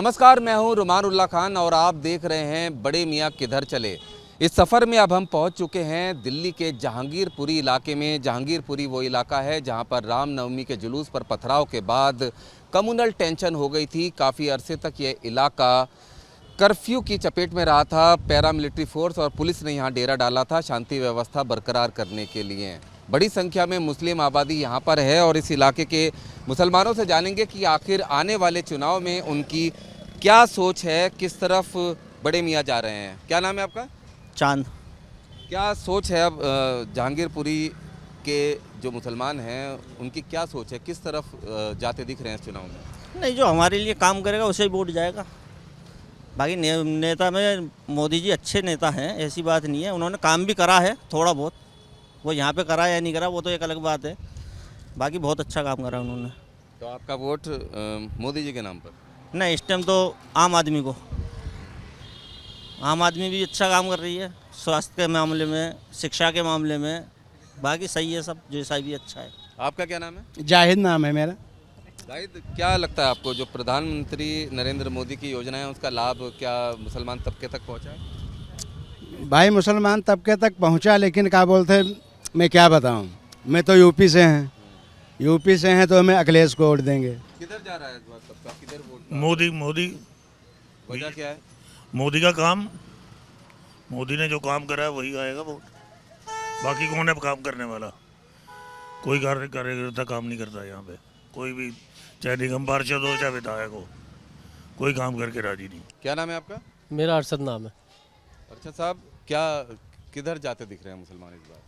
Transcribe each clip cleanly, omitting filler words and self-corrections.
नमस्कार, मैं हूं रुमान उल्ला खान और आप देख रहे हैं बड़े मियाँ किधर चले। इस सफ़र में अब हम पहुंच चुके हैं दिल्ली के जहांगीरपुरी इलाके में। जहांगीरपुरी वो इलाका है जहां पर रामनवमी के जुलूस पर पथराव के बाद कम्युनल टेंशन हो गई थी। काफ़ी अरसे तक ये इलाका कर्फ्यू की चपेट में रहा था। पैरामिलिट्री फोर्स और पुलिस ने यहाँ डेरा डाला था शांति व्यवस्था बरकरार करने के लिए। बड़ी संख्या में मुस्लिम आबादी यहाँ पर है और इस इलाके के मुसलमानों से जानेंगे कि आखिर आने वाले चुनाव में उनकी क्या सोच है, किस तरफ बड़े मियाँ जा रहे हैं। क्या नाम है आपका? चांद। क्या सोच है अब जहांगीरपुरी के जो मुसलमान हैं उनकी क्या सोच है, किस तरफ जाते दिख रहे हैं इस चुनाव में? नहीं, जो हमारे लिए काम करेगा उसे ही वोट जाएगा। बाकी नेता में मोदी जी अच्छे नेता हैं, ऐसी बात नहीं है। उन्होंने काम भी करा है थोड़ा बहुत, वो यहाँ पे करा या नहीं करा वो तो एक अलग बात है। बाकी बहुत अच्छा काम करा उन्होंने। तो आपका वोट मोदी जी के नाम पर? नहीं, इस टाइम तो आम आदमी को। आम आदमी भी अच्छा काम कर रही है, स्वास्थ्य के मामले में, शिक्षा के मामले में। बाकी सही है, सब जैसा भी अच्छा है। आपका क्या नाम है? जाहिद नाम है मेरा। जाहिद, क्या लगता है आपको जो प्रधानमंत्री नरेंद्र मोदी की योजना है उसका लाभ क्या मुसलमान तबके तक पहुंचा है? भाई मुसलमान तबके तक पहुंचा, लेकिन क्या बोलते मैं क्या बताऊं, मैं तो यूपी से हैं। यूपी से हैं तो हमें अखिलेश को वोट देंगे। किधर जा रहा है इस बार सबका, किधर वोट? मोदी। वजह क्या है? मोदी का काम, मोदी ने जो काम करा है वही आएगा वोट। बाकी कौन है काम करने वाला? कोई कार्यकर्ता काम नहीं करता यहाँ पे। कोई भी, चाहे निगम पार्षद हो चाहे विधायक हो, कोई काम करके राजी नहीं। क्या नाम है आपका? मेरा अरशद नाम है। अच्छा साहब, क्या किधर जाते दिख रहे हैं मुसलमान इस बार?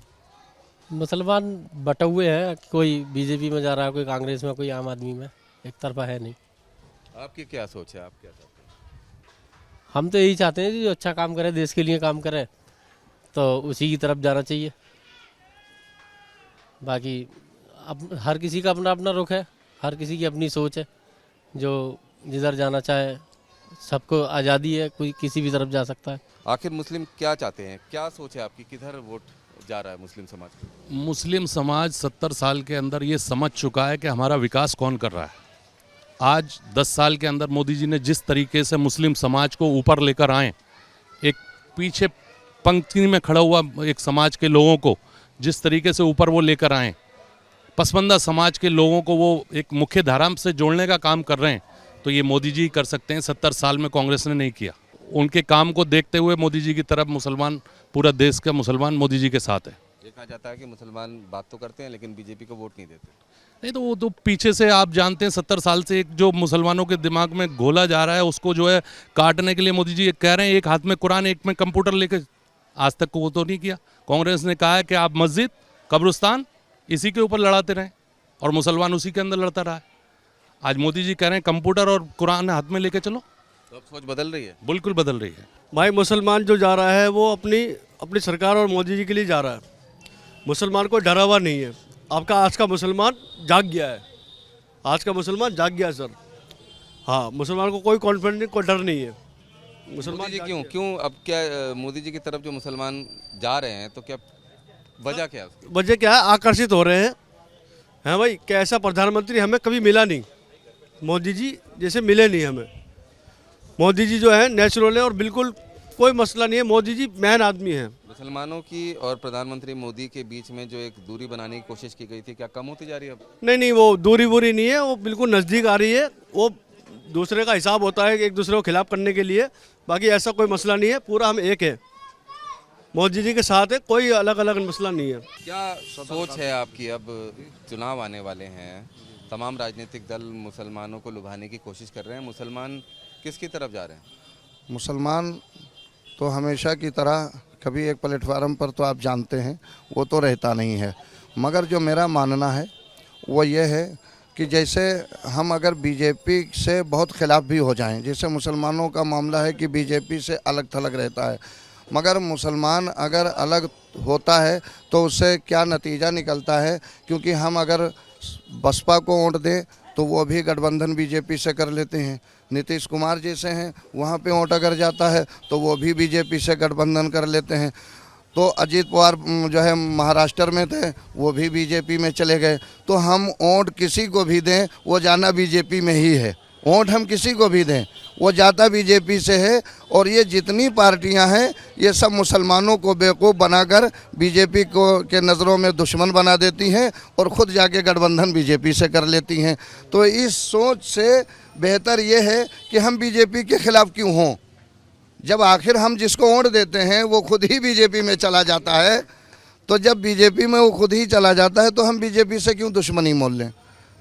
मुसलमान बटे हुए हैं, कोई बीजेपी में जा रहा है, कोई कांग्रेस में, कोई आम आदमी में, एक तरफा है नहीं। आपकी क्या सोच है, आप क्या चाहते हैं? हम तो यही चाहते हैं कि जो अच्छा काम करे, देश के लिए काम करे, तो उसी की तरफ जाना चाहिए। बाकी अब हर किसी का अपना अपना रुख है, हर किसी की अपनी सोच है। जो जिधर जाना चाहे, सबको आज़ादी है, कोई किसी भी तरफ जा सकता है। आखिर मुस्लिम क्या चाहते हैं, क्या सोच है आपकी, किधर वोट जा रहा है मुस्लिम समाज को? मुस्लिम समाज 70 साल के अंदर ये समझ चुका है कि हमारा विकास कौन कर रहा है। आज 10 साल के अंदर मोदी जी ने जिस तरीके से मुस्लिम समाज को ऊपर लेकर आए, एक पीछे पंक्ति में खड़ा हुआ एक समाज के लोगों को जिस तरीके से ऊपर वो लेकर आए, पसमानदा समाज के लोगों को वो एक मुख्य धारा से जोड़ने का काम कर रहे हैं, तो ये मोदी जी कर सकते हैं। 70 साल में कांग्रेस ने नहीं किया। उनके काम को देखते हुए मोदी जी की तरफ मुसलमान, पूरा देश का मुसलमान मोदी जी के साथ है। ये कहा जाता है कि मुसलमान बात तो करते हैं लेकिन बीजेपी को वोट नहीं देते। नहीं तो वो तो पीछे से आप जानते हैं 70 साल से एक जो मुसलमानों के दिमाग में घोला जा रहा है उसको जो है काटने के लिए मोदी जी कह रहे हैं एक हाथ में कुरान एक में कंप्यूटर लेके। आज तक वो तो नहीं किया। कांग्रेस ने कहा है कि आप मस्जिद कब्रिस्तान इसी के ऊपर लड़ाते रहें और मुसलमान उसी के अंदर लड़ता रहा है। आज मोदी जी कह रहे हैं कंप्यूटर और कुरान हाथ में लेके चलो। तो अब सोच बदल रही है? बिल्कुल बदल रही है। भाई मुसलमान जो जा रहा है वो अपनी सरकार और मोदी जी के लिए जा रहा है। मुसलमान कोई डरा हुआ नहीं है। आपका आज का मुसलमान जाग गया है। आज का मुसलमान जाग गया है सर। हाँ, मुसलमान को कोई कॉन्फिडेंस नहीं, कोई डर नहीं है। मुसलमान जी क्यों अब क्या मोदी जी की तरफ जो मुसलमान जा रहे हैं, तो क्या वजह क्या है? वजह क्या है? आकर्षित हो रहे हैं भाई। क्या ऐसा प्रधानमंत्री हमें कभी मिला नहीं, मोदी जी जैसे मिले नहीं हमें। मोदी जी जो है नेचुरल है और बिल्कुल कोई मसला नहीं है। मोदी जी मैन आदमी है। मुसलमानों की और प्रधानमंत्री मोदी के बीच में जो एक दूरी बनाने की कोशिश की गई थी, क्या कम होती जा रही है अब? नहीं, वो दूरी वूरी नहीं है, वो बिल्कुल नज़दीक आ रही है। वो दूसरे का हिसाब होता है एक दूसरे को खिलाफ करने के लिए। बाकी ऐसा कोई मसला नहीं है, पूरा हम एक है, मोदी जी के साथ है, कोई अलग अलग मसला नहीं है। क्या सोच है आपकी? अब चुनाव आने वाले हैं, तमाम राजनीतिक दल मुसलमानों को लुभाने की कोशिश कर रहे हैं। मुसलमान किसकी तरफ जा रहे हैं? मुसलमान तो हमेशा की तरह कभी एक प्लेटफार्म पर तो आप जानते हैं वो तो रहता नहीं है। मगर जो मेरा मानना है वो ये है कि जैसे हम अगर बीजेपी से बहुत खिलाफ भी हो जाएं, जैसे मुसलमानों का मामला है कि बीजेपी से अलग थलग रहता है, मगर मुसलमान अगर अलग होता है तो उससे क्या नतीजा निकलता है? क्योंकि हम अगर बसपा को वोट दें तो वो भी गठबंधन बीजेपी से कर लेते हैं। नीतीश कुमार जैसे हैं वहाँ पे वोट अगर जाता है तो वो भी बीजेपी से गठबंधन कर लेते हैं। तो अजीत पवार जो है महाराष्ट्र में थे, वो भी बीजेपी में चले गए। तो हम वोट किसी को भी दें वो जाना बीजेपी में ही है। वोट हम किसी को भी दें वो जाता बीजेपी से है। और ये जितनी पार्टियां हैं ये सब मुसलमानों को बेवकूफ़ बनाकर बीजेपी को के नज़रों में दुश्मन बना देती हैं और ख़ुद जाके गठबंधन बीजेपी से कर लेती हैं। तो इस सोच से बेहतर ये है कि हम बीजेपी के ख़िलाफ़ क्यों हों, जब आखिर हम जिसको वोट देते हैं वो खुद ही बीजेपी में चला जाता है। तो जब बीजेपी में वो खुद ही चला जाता है तो हम बीजेपी से क्यों दुश्मनी मोल लें।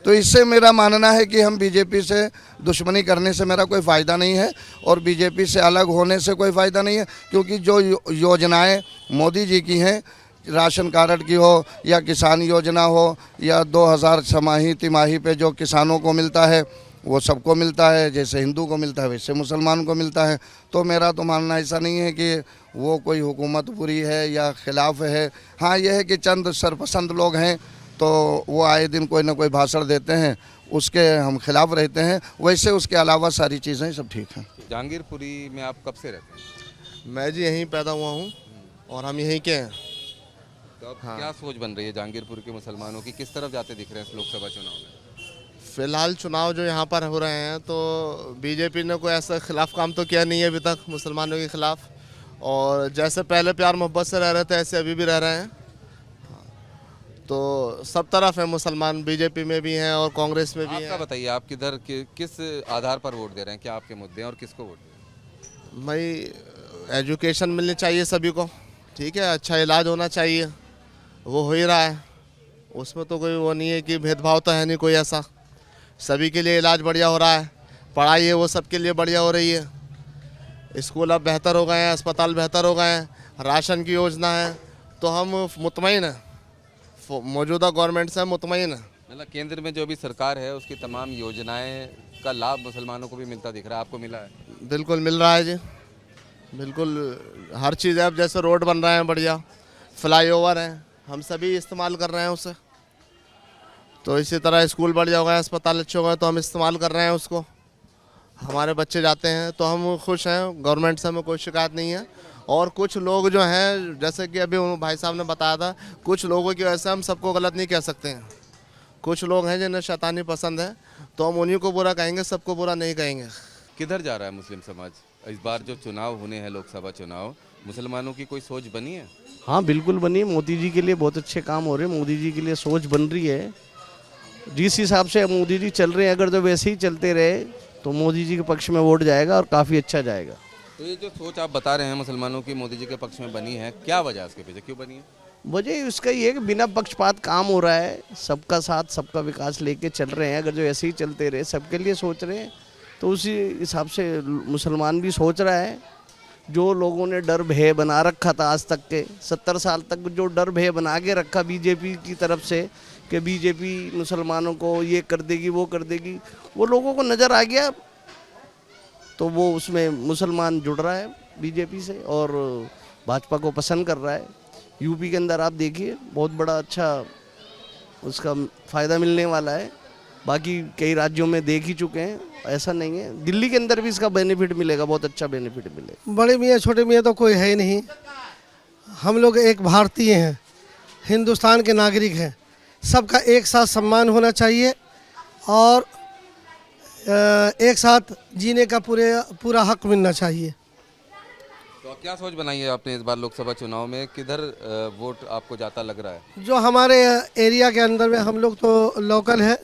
तो इससे मेरा मानना है कि हम बीजेपी से दुश्मनी करने से मेरा कोई फ़ायदा नहीं है और बीजेपी से अलग होने से कोई फ़ायदा नहीं है, क्योंकि जो योजनाएं मोदी जी की हैं, राशन कार्ड की हो या किसान योजना हो या 2000 छमाही तिमाही पे जो किसानों को मिलता है वो सबको मिलता है, जैसे हिंदू को मिलता है वैसे मुसलमान को मिलता है। तो मेरा तो मानना ऐसा नहीं है कि वो कोई हुकूमत बुरी है या ख़िलाफ़ है। हाँ, यह है कि चंद सरपसंद लोग हैं तो वो आए दिन कोई ना कोई भाषण देते हैं, उसके हम खिलाफ़ रहते हैं। वैसे उसके अलावा सारी चीज़ें सब ठीक हैं। जहांगीरपुरी में आप कब से रहते हैं? मैं जी यहीं पैदा हुआ हूँ और हम यहीं के हैं। तो अब क्या सोच बन रही है जहांगीरपुर के मुसलमानों की, किस तरफ जाते दिख रहे हैं इस लोकसभा चुनाव में? फ़िलहाल चुनाव जो यहाँ पर हो रहे हैं तो बीजेपी ने कोई ऐसा खिलाफ काम तो किया नहीं है अभी तक मुसलमानों के ख़िलाफ़, और जैसे पहले प्यार मोहब्बत से रह रहे थे ऐसे अभी भी रह रहे हैं। तो सब तरफ है मुसलमान, बीजेपी में भी हैं और कांग्रेस में भी हैं। आपका बताइए, आप किधर किस आधार पर वोट दे रहे हैं, क्या आपके मुद्दे हैं और किसको वोट दे रहे हैं? भाई एजुकेशन मिलनी चाहिए सभी को, ठीक है, अच्छा इलाज होना चाहिए, वो हो ही रहा है, उसमें तो कोई वो नहीं है कि भेदभाव तो है नहीं कोई ऐसा। सभी के लिए इलाज बढ़िया हो रहा है, पढ़ाई है वो सबके लिए बढ़िया हो रही है, स्कूल अब बेहतर हो गए हैं, अस्पताल बेहतर हो गए हैं, राशन की योजना है। तो हम मुतमईन हैं, मौजूदा गवर्नमेंट से मुतमईन है। मतलब केंद्र में जो भी सरकार है उसकी तमाम योजनाएं का लाभ मुसलमानों को भी मिलता दिख रहा है, आपको मिला है? बिल्कुल मिल रहा है जी, बिल्कुल हर चीज़ है। अब जैसे रोड बन रहे हैं बढ़िया, फ्लाईओवर हैं, हम सभी इस्तेमाल कर रहे हैं उसे। तो इसी तरह स्कूल बढ़िया हो गए, अस्पताल अच्छे हो गए तो हम इस्तेमाल कर रहे हैं उसको, हमारे बच्चे जाते हैं तो हम खुश हैं, गवर्नमेंट से हमें कोई शिकायत नहीं है। और कुछ लोग जो हैं, जैसे कि अभी भाई साहब ने बताया था, कुछ लोगों की वजह से हम सबको गलत नहीं कह सकते हैं। कुछ लोग हैं जिन्हें शैतानी पसंद है तो हम उन्हीं को बुरा कहेंगे, सबको बुरा नहीं कहेंगे। किधर जा रहा है मुस्लिम समाज? इस बार जो चुनाव होने हैं, लोकसभा चुनाव, मुसलमानों की कोई सोच बनी है? हाँ बिल्कुल बनी, मोदी जी के लिए बहुत अच्छे काम हो रहे हैं, मोदी जी के लिए सोच बन रही है। जिस हिसाब से मोदी जी चल रहे हैं, अगर जो वैसे ही चलते रहे तो मोदी जी के पक्ष में वोट जाएगा और काफ़ी अच्छा जाएगा। तो ये जो सोच आप बता रहे हैं मुसलमानों की मोदी जी के पक्ष में बनी है, क्या वजह इसके पीछे, क्यों बनी है? वजह इसका ये है कि बिना पक्षपात काम हो रहा है, सबका साथ सबका विकास लेके चल रहे हैं। अगर जो ऐसे ही चलते रहे, सबके लिए सोच रहे हैं, तो उसी हिसाब से मुसलमान भी सोच रहा है। जो लोगों ने डर भय बना रखा था आज तक के 70 साल तक, जो डर भय बना के रखा बीजेपी की तरफ से कि बीजेपी मुसलमानों को ये कर देगी वो कर देगी, वो लोगों को नज़र आ गया। तो वो उसमें मुसलमान जुड़ रहा है बीजेपी से और भाजपा को पसंद कर रहा है। यूपी के अंदर आप देखिए बहुत बड़ा अच्छा उसका फ़ायदा मिलने वाला है। बाकी कई राज्यों में देख ही चुके हैं, ऐसा नहीं है। दिल्ली के अंदर भी इसका बेनिफिट मिलेगा, बहुत अच्छा बेनिफिट मिलेगा। बड़े मियाँ छोटे मियाँ तो कोई है ही नहीं, हम लोग एक भारतीय हैं, हिंदुस्तान के नागरिक हैं, सबका एक साथ सम्मान होना चाहिए और एक साथ जीने का पूरा हक मिलना चाहिए। तो क्या सोच बनाई है आपने इस बार लोकसभा चुनाव में, किधर वोट आपको जाता लग रहा है? जो हमारे एरिया के अंदर में, हम लोग तो लोकल है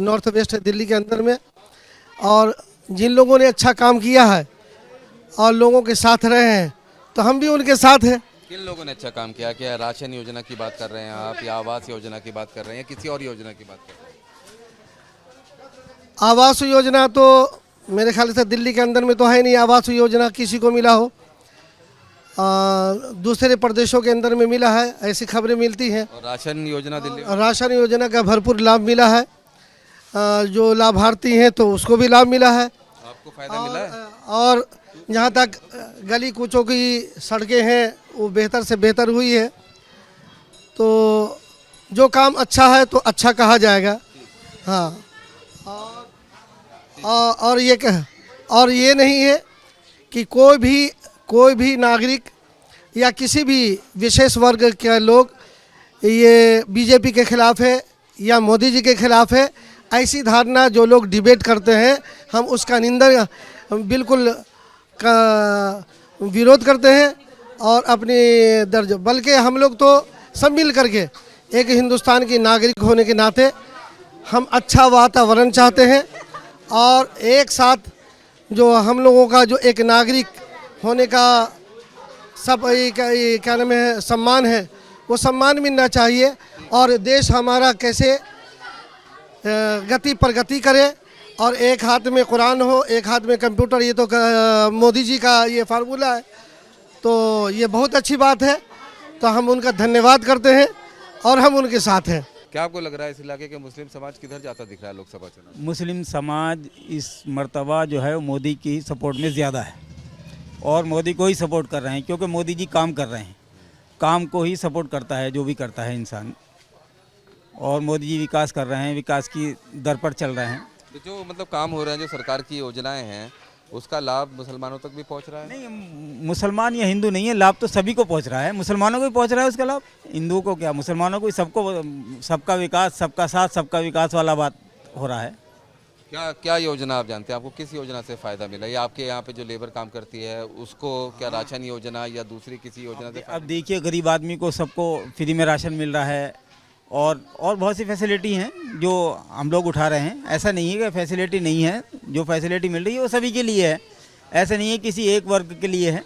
नॉर्थ वेस्ट दिल्ली के अंदर में, और जिन लोगों ने अच्छा काम किया है और लोगों के साथ रहे हैं तो हम भी उनके साथ हैं। किन लोगों ने अच्छा काम किया? क्या राशन योजना की बात कर रहे हैं आप, या आवास योजना की बात कर रहे हैं, या किसी और योजना की बात कर रहे हैं? आवास योजना तो मेरे ख्याल से दिल्ली के अंदर में तो है नहीं, आवास योजना किसी को मिला हो, दूसरे प्रदेशों के अंदर में मिला है, ऐसी खबरें मिलती हैं। और राशन योजना दिल्ली, राशन योजना का भरपूर लाभ मिला है, जो लाभार्थी हैं तो उसको भी लाभ मिला है। आपको फायदा मिला है? और जहाँ तक गली कूचों की सड़कें हैं वो बेहतर से बेहतर हुई है। तो जो काम अच्छा है तो अच्छा कहा जाएगा। हाँ, और ये नहीं है कि कोई भी नागरिक या किसी भी विशेष वर्ग के लोग ये बीजेपी के खिलाफ़ है या मोदी जी के खिलाफ़ है, ऐसी धारणा जो लोग डिबेट करते हैं, हम उसका निंदा बिल्कुल का विरोध करते हैं और अपनी दर्ज, बल्कि हम लोग तो सब मिल करके एक हिंदुस्तान की नागरिक होने के नाते हम अच्छा वातावरण चाहते हैं और एक साथ जो हम लोगों का जो एक नागरिक होने का सब ये क्या नाम है सम्मान है, वो सम्मान मिलना चाहिए और देश हमारा कैसे गति प्रगति करे और एक हाथ में कुरान हो, एक हाथ में कंप्यूटर, ये तो मोदी जी का ये फार्मूला है। तो ये बहुत अच्छी बात है, तो हम उनका धन्यवाद करते हैं और हम उनके साथ हैं। क्या आपको लग रहा है इस इलाके के मुस्लिम समाज किधर जाता दिख रहा है लोकसभा चुनाव? मुस्लिम समाज इस मर्तबा जो है वो मोदी की सपोर्ट में ज़्यादा है और मोदी को ही सपोर्ट कर रहे हैं, क्योंकि मोदी जी काम कर रहे हैं, काम को ही सपोर्ट करता है जो भी करता है इंसान, और मोदी जी विकास कर रहे हैं, विकास की दर पर चल रहे हैं। तो जो मतलब काम हो रहे हैं, जो सरकार की योजनाएं हैं, उसका लाभ मुसलमानों तक भी पहुंच रहा है? नहीं, मुसलमान या हिंदू नहीं है, लाभ तो सभी को पहुंच रहा है, मुसलमानों को भी पहुंच रहा है उसका लाभ, हिंदुओं को क्या, मुसलमानों को, सबको, सबका विकास, सबका साथ, सबका विकास वाला बात हो रहा है। क्या क्या योजना आप जानते हैं? आपको किस योजना से फ़ायदा मिला? या आपके यहाँ पे जो लेबर काम करती है उसको क्या राशन योजना या दूसरी किसी योजना से? अब देखिए, गरीब आदमी को सबको फ्री में राशन मिल रहा है और बहुत सी फैसिलिटी हैं जो हम लोग उठा रहे हैं। ऐसा नहीं है कि फैसिलिटी नहीं है, जो फैसिलिटी मिल रही है वो सभी के लिए है, ऐसा नहीं है किसी एक वर्ग के लिए है,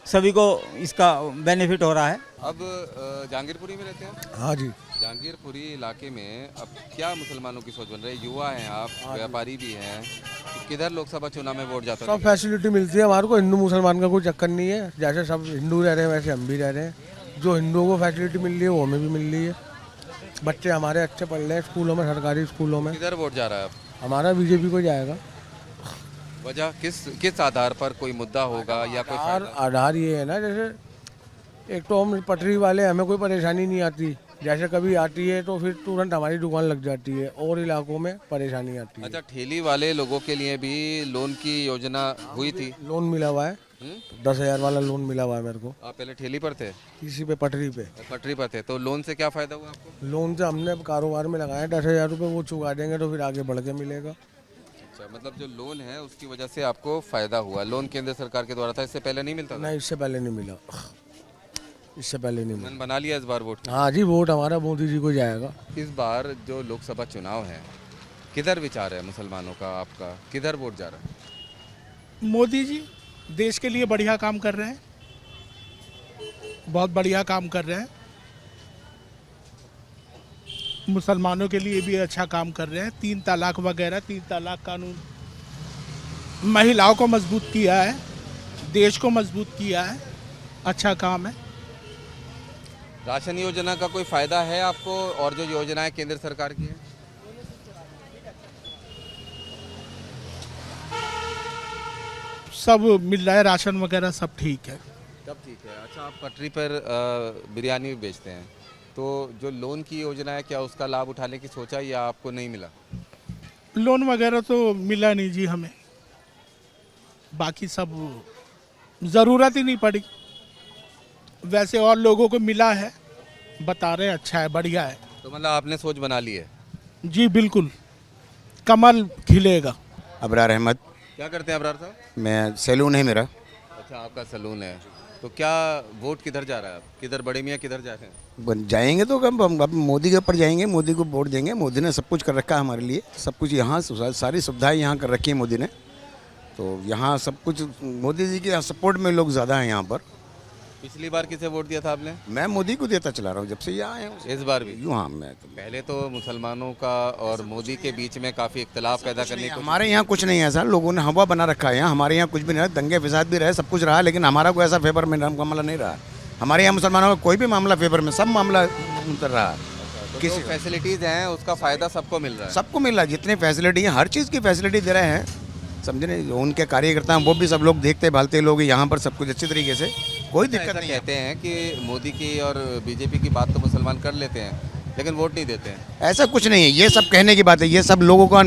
सभी को इसका बेनिफिट हो रहा है। अब जहांगीरपुरी में रहते हैं? हाँ जी। जहांगीरपुरी इलाके में अब क्या मुसलमानों की सोच बन रही है? युवा हैं आप, व्यापारी भी हैं, तो किधर लोकसभा चुनाव में वोट जाता है? सब फैसिलिटी मिलती है हमारे को, हिंदू मुसलमान का कोई चक्कर नहीं है, जैसे सब हिंदू रह रहे हैं वैसे हम भी रह रहे हैं, जो हिंदुओं को फैसिलिटी मिल रही है वो हमें भी मिल रही है, बच्चे हमारे अच्छे पढ़ रहे हैं स्कूलों में, सरकारी स्कूलों में। किधर वोट जा रहा है? हमारा बीजेपी को जाएगा। वजह किस आधार पर? कोई मुद्दा होगा या कोई आधार ये है ना, जैसे एक तो हम पटरी वाले, हमें कोई परेशानी नहीं आती, जैसे कभी आती है तो फिर तुरंत हमारी दुकान लग जाती है, और इलाकों में परेशानी आती है। अच्छा, ठेली वाले लोगों के लिए भी लोन की योजना हुई थी? लोन मिला हुआ है, 10,000 वाला लोन मिला हुआ है मेरे को। आप पहले ठेली पर थे? इसी पे पटरी पे। पटरी पर थे, तो लोन से क्या फ़ायदा हुआ आपको? लोन से हमने कारोबार में लगाया 10,000 रुपये, वो चुका देंगे तो फिर आगे बढ़ के मिलेगा। अच्छा, मतलब जो लोन है उसकी वजह से आपको फ़ायदा हुआ। लोन केंद्र सरकार के द्वारा था, इससे पहले नहीं मिलता था? नहीं, इससे पहले नहीं मिला, इससे पहले नहीं मिला। मन बना लिया इस बार वोट? हाँ जी, वोट हमारा मोदी जी को जाएगा। इस बार जो लोकसभा चुनाव है, किधर विचार है मुसलमानों का आपका? किधर वोट जा रहा है? मोदी जी देश के लिए बढ़िया काम कर रहे हैं, बहुत बढ़िया काम कर रहे हैं, मुसलमानों के लिए भी अच्छा काम कर रहे हैं। 3 तलाक वगैरह, 3 तलाक कानून महिलाओं को मजबूत किया है, देश को मजबूत किया है, अच्छा काम है। राशन योजना का कोई फ़ायदा है आपको? और जो योजनाएं केंद्र सरकार की हैं? सब मिल रहा है, राशन वगैरह सब ठीक है। सब ठीक है। अच्छा, आप पटरी पर बिरयानी बेचते हैं, तो जो लोन की योजना है, क्या उसका लाभ उठाने की सोचा या आपको नहीं मिला? लोन वगैरह तो मिला नहीं जी हमें, बाकी सब ज़रूरत ही नहीं पड़ी। वैसे और लोगों को मिला है, बता रहे हैं अच्छा है, बढ़िया है। तो मतलब आपने सोच बना ली है? जी बिल्कुल, कमल खिलेगा। अबरार अहमद। क्या करते हैं अबरार साहब? मैं सैलून है मेरा। अच्छा, आपका सैलून है, तो क्या वोट किधर जा रहा है? किधर बड़े मियाँ किधर जा रहे हैं? जाएंगे तो अब मोदी के ऊपर जाएंगे, मोदी को वोट देंगे। मोदी ने सब कुछ कर रखा है हमारे लिए, सब कुछ यहाँ सारी सुविधाएं यहाँ कर रखी है मोदी ने, तो यहाँ सब कुछ मोदी जी के सपोर्ट में लोग ज़्यादा हैं यहाँ पर। पिछली बार किसे वोट दिया था आपने? मैं मोदी को देता चला रहा हूँ जब से यहाँ आया हूँ। इस बार भी? यूँ हाँ, मैं तो पहले तो मुसलमानों का और मोदी के बीच में काफ़ी इख्तलाफ पैदा करने की हमारे यहाँ कुछ नहीं है सर, लोगों ने हवा बना रखा है यहाँ। हमारे यहाँ कुछ भी नहीं रहा, दंगे फसाद भी रहे, सब कुछ रहा, लेकिन हमारा कोई ऐसा फेवर में मामला नहीं रहा। हमारे यहाँ मुसलमानों का कोई भी मामला फेवर में, सब मामला उतर रहा है। किसी फैसिलिटीज़ हैं उसका फ़ायदा सबको मिल रहा है? सबको मिल रहा है, जितनी फैसिलिटी है, हर चीज़ की फैसिलिटी दे रहे हैं, समझे नहीं। उनके कार्यकर्ता हैं वो भी सब लोग देखते भालते लोग यहाँ पर सब कुछ अच्छी तरीके से, कोई दिक्कत नहीं। कहते हैं कि मोदी की और बीजेपी की बात तो मुसलमान कर लेते हैं, लेकिन वोट नहीं देते हैं। ऐसा कुछ नहीं है, ये सब कहने की बात है, ये सब लोगों का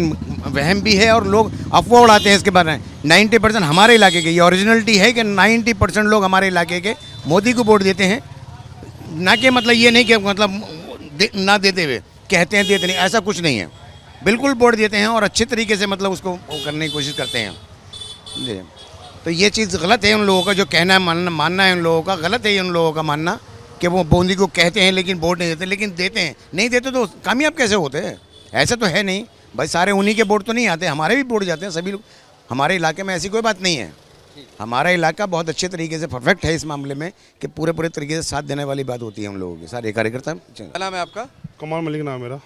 वहम भी है और लोग अफवाह उड़ाते हैं इसके बारे में। 90% हमारे इलाके के, ये ओरिजिनलिटी है कि 90% लोग हमारे इलाके के मोदी को वोट देते हैं, ना कि मतलब ये नहीं कि मतलब ना देते हुए कहते हैं देते नहीं, ऐसा कुछ नहीं है। बिल्कुल वोट देते हैं और अच्छे तरीके से मतलब उसको वो करने की कोशिश करते हैं जी। तो ये चीज़ गलत है उन लोगों का जो कहना है, मानना है उन लोगों का, गलत है उन लोगों का मानना कि वो मोदी को कहते हैं लेकिन वोट नहीं देते, लेकिन देते हैं। नहीं देते तो कामयाब कैसे होते हैं? ऐसा तो है नहीं भाई, सारे उन्हीं के वोट तो नहीं आते, हमारे भी वोट जाते हैं सभी लोग। हमारे इलाके में ऐसी कोई बात नहीं है, हमारा इलाका बहुत अच्छे तरीके से परफेक्ट है इस मामले में कि पूरे तरीके से साथ देने वाली बात होती है हम लोगों के सारे कार्यकर्ता। क्या नाम है आपका? कमाल मलिक नाम मेरा।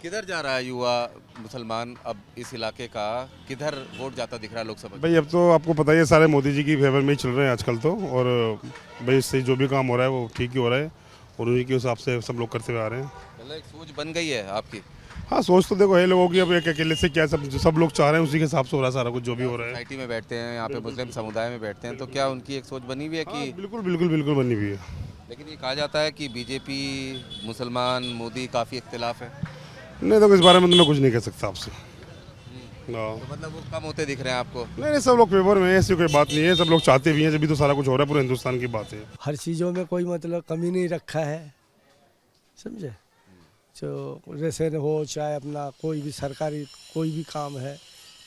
किधर जा रहा है युवा मुसलमान अब इस इलाके का, किधर वोट जाता दिख रहा है लोकसभा? भाई अब तो आपको पता ही है सारे मोदी जी की फेवर में ही चल रहे हैं आजकल तो, और भाई इससे जो भी काम हो रहा है वो ठीक ही हो रहा है और उन्हीं के हिसाब से सब लोग करते हुए आ रहे हैं। मतलब एक सोच बन गई है आपकी? हाँ, सोच तो देखो है लोगों की, अब एक अकेले से क्या, सब लोग चाह रहे हैं उसी के हिसाब से हो रहा है सारा कुछ जो भी हो रहा है। सोसाइटी में बैठते हैं, यहाँ पे मुस्लिम समुदाय में बैठते हैं, तो क्या उनकी एक सोच बनी हुई है कि? बिल्कुल बिल्कुल बिल्कुल बनी हुई है। लेकिन ये कहा जाता है कि बीजेपी, मुसलमान, मोदी काफ़ी इख्तिलाफ है। नहीं तो इस बारे में तो मैं कुछ नहीं कह सकता आपसे। तो मतलब वो कम होते दिख रहे हैं आपको? नहीं, सब लोग फेवर में है, ऐसी कोई बात नहीं है, सब लोग चाहते भी हैं, जब भी तो सारा कुछ हो रहा है, पूरे हिंदुस्तान की बात है। हर चीज़ों में कोई मतलब कमी नहीं रखा है, समझे? जो जैसे हो चाहे अपना कोई भी सरकारी कोई भी काम है,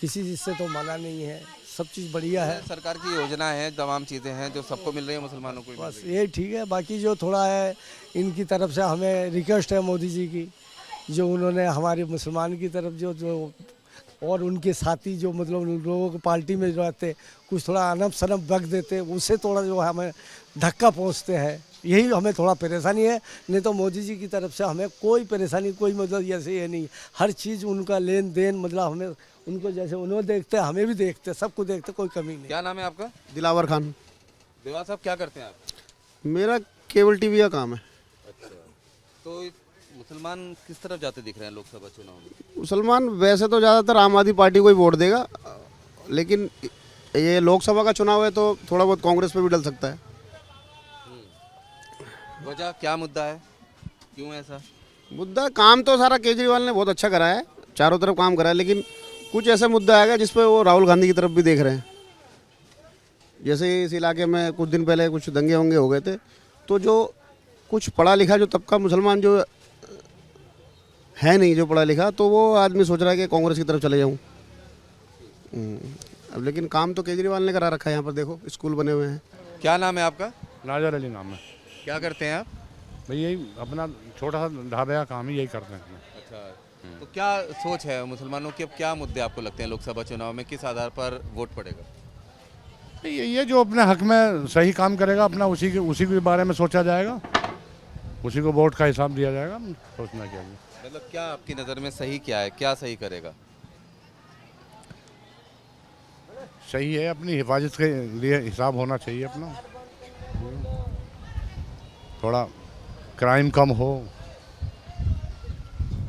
किसी चीज़ से तो मना नहीं है, सब चीज़ बढ़िया है। सरकार की योजना है, तमाम चीज़ें हैं जो सबको मिल रही है, मुसलमानों को बस ये ठीक है। बाकी जो थोड़ा है इनकी तरफ से हमें रिक्वेस्ट है मोदी जी की, जो उन्होंने हमारे मुसलमान की तरफ जो और उनके साथी जो मतलब उन लोगों को पार्टी में जो रहते कुछ थोड़ा अनब शनब बक देते, उससे थोड़ा जो है हमें धक्का पहुंचते हैं, यही हमें थोड़ा परेशानी है। नहीं तो मोदी जी की तरफ से हमें कोई परेशानी, कोई मतलब ऐसे ये नहीं, हर चीज़ उनका लेन देन मतलब हमें उनको जैसे उन्होंने देखते हैं हमें भी देखते, सबको देखते, कोई कमी नहीं। क्या नाम है आपका? दिलावर खान। दिलावर साहब क्या करते हैं आप? मेरा केबल टीवी का काम है। अच्छा, तो मुसलमान किस तरफ जाते दिख रहे हैं लोकसभा चुनाव में? मुसलमान वैसे तो ज़्यादातर आम आदमी पार्टी को ही वोट देगा, लेकिन ये लोकसभा का चुनाव है तो थोड़ा बहुत कांग्रेस पे भी डल सकता है। वजह क्या मुद्दा है, क्यों ऐसा? मुद्दा काम तो सारा केजरीवाल ने बहुत अच्छा करा है, चारों तरफ काम करा है, लेकिन कुछ ऐसा मुद्दा आएगा जिस पे वो राहुल गांधी की तरफ भी देख रहे हैं। जैसे इस इलाके में कुछ दिन पहले कुछ दंगे वंगे हो गए थे, तो जो कुछ पढ़ा लिखा जो तबका मुसलमान जो है नहीं, जो पढ़ा लिखा, तो वो आदमी सोच रहा है कि कांग्रेस की तरफ चले जाऊं। अब लेकिन काम तो केजरीवाल ने करा रखा है, यहाँ पर देखो स्कूल बने हुए हैं। क्या नाम है आपका? नाजर अली नाम है। क्या करते हैं आप? भाई यही अपना छोटा सा ढाबे का काम ही यही करते हैं। अच्छा, तो क्या सोच है मुसलमानों की, अब क्या मुद्दे आपको लगते हैं लोकसभा चुनाव में, किस आधार पर वोट पड़ेगा? ये जो अपने हक में सही काम करेगा अपना उसी के बारे में सोचा जाएगा, उसी को वोट का हिसाब दिया जाएगा, सोचना क्या है। मतलब क्या आपकी नज़र में सही क्या है, क्या सही करेगा? सही है, अपनी हिफाजत के लिए हिसाब होना चाहिए अपना, थोड़ा क्राइम कम हो।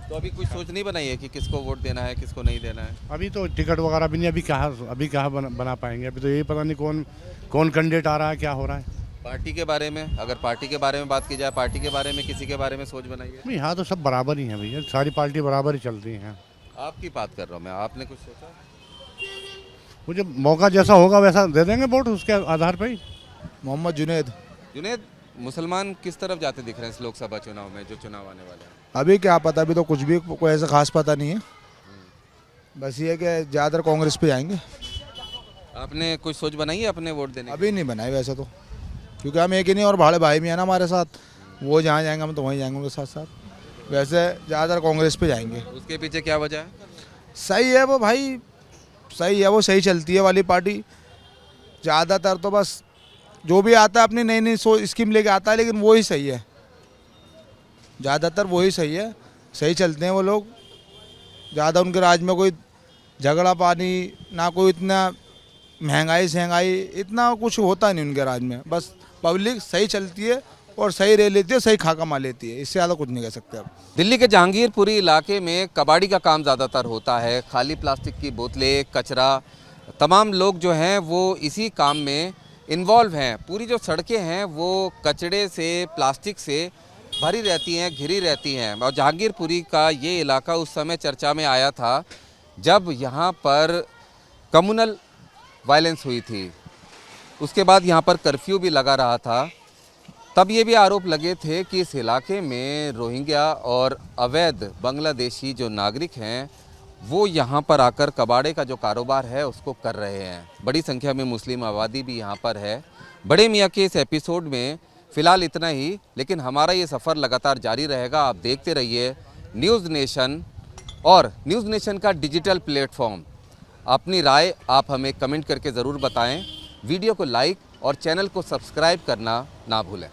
तो अभी कुछ सोच नहीं बनाई है कि किसको वोट देना है, किसको नहीं देना है? अभी तो टिकट वगैरह भी नहीं, अभी कहाँ बना पाएंगे, अभी तो यही पता नहीं कौन कैंडिडेट आ रहा है, क्या हो रहा है। पार्टी के बारे में, अगर पार्टी के बारे में बात की जाए, पार्टी के बारे में किसी के बारे में सोच बनाई है? यहाँ तो सब बराबर ही हैं भैया, सारी पार्टी बराबर ही चलती हैं। आपकी बात कर रहा हूँ मैं, आपने कुछ सोचा? मुझे मौका जैसा होगा वैसा दे देंगे वोट, उसके आधार पर ही। मोहम्मद जुनैद। जुनैद, मुसलमान किस तरफ जाते दिख रहे हैं इस लोकसभा चुनाव में, जो चुनाव आने वाले हैं? अभी क्या पता, अभी तो कुछ भी कोई ऐसा खास पता नहीं है, बस ये है कि ज़्यादातर कांग्रेस पे जाएंगे। आपने कुछ सोच बनाई है अपने वोट देने की? अभी नहीं बनाई वैसे तो, क्योंकि हम एक ही नहीं और भाड़े भाई भी है ना हमारे साथ, वो जहाँ जाएंगे हम तो वहीं जाएंगे उनके साथ साथ। वैसे ज़्यादातर कांग्रेस पे जाएंगे। उसके पीछे क्या वजह है? सही है वो भाई, सही है वो, सही चलती है वाली पार्टी। ज़्यादातर तो बस जो भी आता है अपनी नई नई स्कीम लेके आता है, लेकिन वो ही सही है, ज़्यादातर वही सही है, सही चलते हैं वो लोग। ज़्यादा उनके राज में कोई झगड़ा पानी ना, कोई इतना महंगाई इतना कुछ होता नहीं उनके राज में, बस पब्लिक सही चलती है और सही रह लेती है, सही खा कमा लेती है, इससे ज़्यादा कुछ नहीं कह सकते अब। दिल्ली के जहांगीरपुरी इलाके में कबाड़ी का काम ज़्यादातर होता है, खाली प्लास्टिक की बोतलें, कचरा, तमाम लोग जो हैं वो इसी काम में इन्वॉल्व हैं। पूरी जो सड़कें हैं वो कचड़े से, प्लास्टिक से भरी रहती हैं, घिरी रहती हैं। और जहांगीरपुरी का ये इलाका उस समय चर्चा में आया था जब यहाँ पर कम्युनल वायलेंस हुई थी, उसके बाद यहाँ पर कर्फ्यू भी लगा रहा था। तब ये भी आरोप लगे थे कि इस इलाके में रोहिंग्या और अवैध बांग्लादेशी जो नागरिक हैं वो यहाँ पर आकर कबाड़े का जो कारोबार है उसको कर रहे हैं। बड़ी संख्या में मुस्लिम आबादी भी यहाँ पर है। बड़े मियाँ के इस एपिसोड में फ़िलहाल इतना ही, लेकिन हमारा ये सफ़र लगातार जारी रहेगा। आप देखते रहिए न्यूज़ नेशन और न्यूज़ नेशन का डिजिटल प्लेटफॉर्म। अपनी राय आप हमें कमेंट करके ज़रूर बताएं। वीडियो को लाइक और चैनल को सब्सक्राइब करना ना भूलें।